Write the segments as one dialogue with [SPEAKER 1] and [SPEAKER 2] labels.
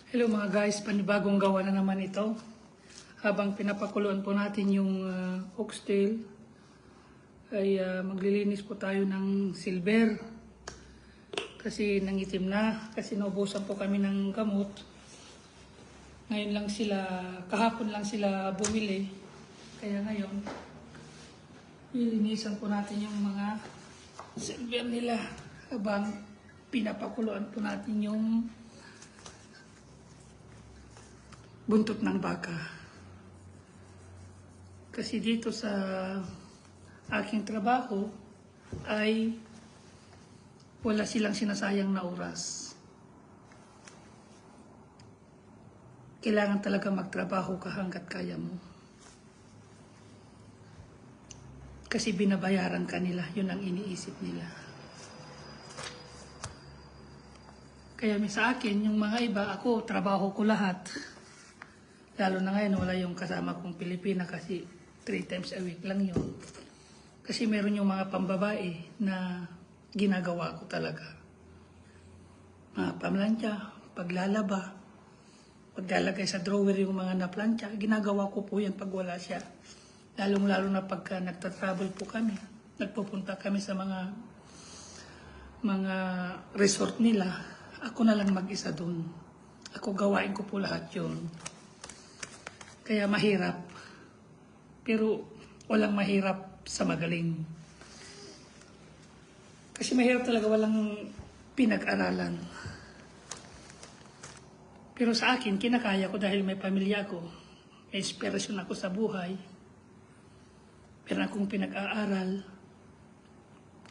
[SPEAKER 1] Hello mga guys, panibagong gawa na naman ito. Habang pinapakuluan po natin yung oxtail, ay maglilinis po tayo ng silver. Kasi nangitim na, kasi naubusan po kami ng gamot. Ngayon lang sila, kahapon lang sila bumili. Kaya ngayon, ilinisan po natin yung mga silver nila habang pinapakuluan po natin yung buntot ng baka. Kasi dito sa aking trabaho ay wala silang sinasayang na oras. Kailangan talaga magtrabaho ka hanggat kaya mo. Kasi binabayaran ka nila, yun ang iniisip nila. Kaya sa akin, yung mga iba, ako, trabaho ko lahat. Lalo na ngayon, wala yung kasama kong Pilipina kasi 3 times a week lang yun. Kasi meron yung mga pambabae na ginagawa ko talaga. Mga pamlansya, paglalaba, paglalagay sa drawer yung mga naplansya, ginagawa ko po yan pag wala siya. Lalong-lalo na pagka nagtatravel po kami, nagpupunta kami sa mga resort nila, ako na lang mag-isa doon. Ako gawain ko po lahat yun. Kaya mahirap, pero walang mahirap sa magaling. Kasi mahirap talaga, walang pinag-aralan. Pero sa akin, kinakaya ko dahil may pamilya ko. May inspirasyon ako sa buhay. Pero akong pinag-aaral,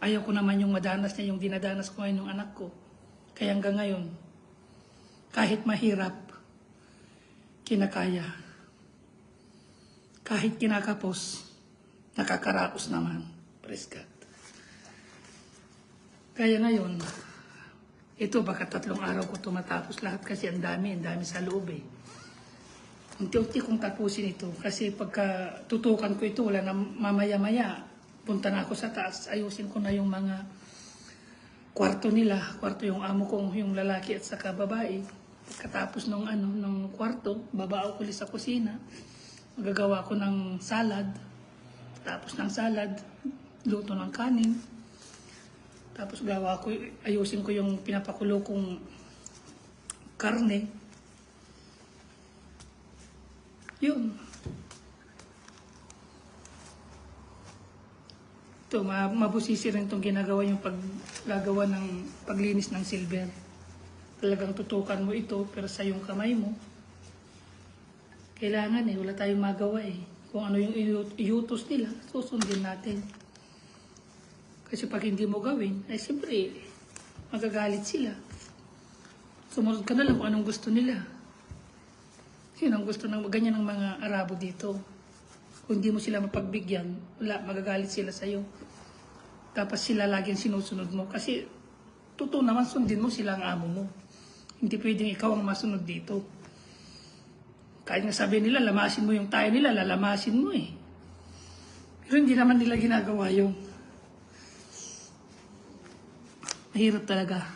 [SPEAKER 1] ayaw ko naman yung madanas niya, yung dinadanas ko ngayon ng anak ko. Kaya hanggang ngayon, kahit mahirap, kinakaya. Kahit kinakapos, nakakaraos naman. Praise God. Kaya ngayon, ito baka 3 araw ko tumatapos lahat kasi ang dami sa loob eh. Unti-unti kong tapusin ito kasi pagka tutukan ko ito, wala na mamaya-maya. Punta na ako sa taas, ayusin ko na yung mga kwarto nila. Kwarto yung amo kong, yung lalaki at saka babae. Pagkatapos ng kwarto, babao ko ulit sa kusina. Magagawa ko ng salad. Tapos ng salad, luto ng kanin. Tapos ayusin ko yung pinapakulo kong karne. Yun. Ito, mabusisi rin itong ginagawa yung paggagawa ng paglinis ng silver. Talagang tutukan mo ito, pero sa yung kamay mo, kailangan wala tayong magawa Kung ano yung iutos nila, susundin natin. Kasi pag hindi mo gawin, ay siyempre, magagalit sila. Sumunod ka na lang kung anong gusto nila. Yun ang gusto ng ganyan ng mga Arabo dito. Kung hindi mo sila mapagbigyan, wala, magagalit sila sa'yo. Tapos sila laging sinusunod mo. Kasi, totoo naman, sundin mo sila ang amo mo. Hindi pwedeng ikaw ang masunod dito. Kahit nga sabi nila, lamasin mo yung tayo nila, lalamasin mo Pero hindi naman nila ginagawa yung mahirap talaga.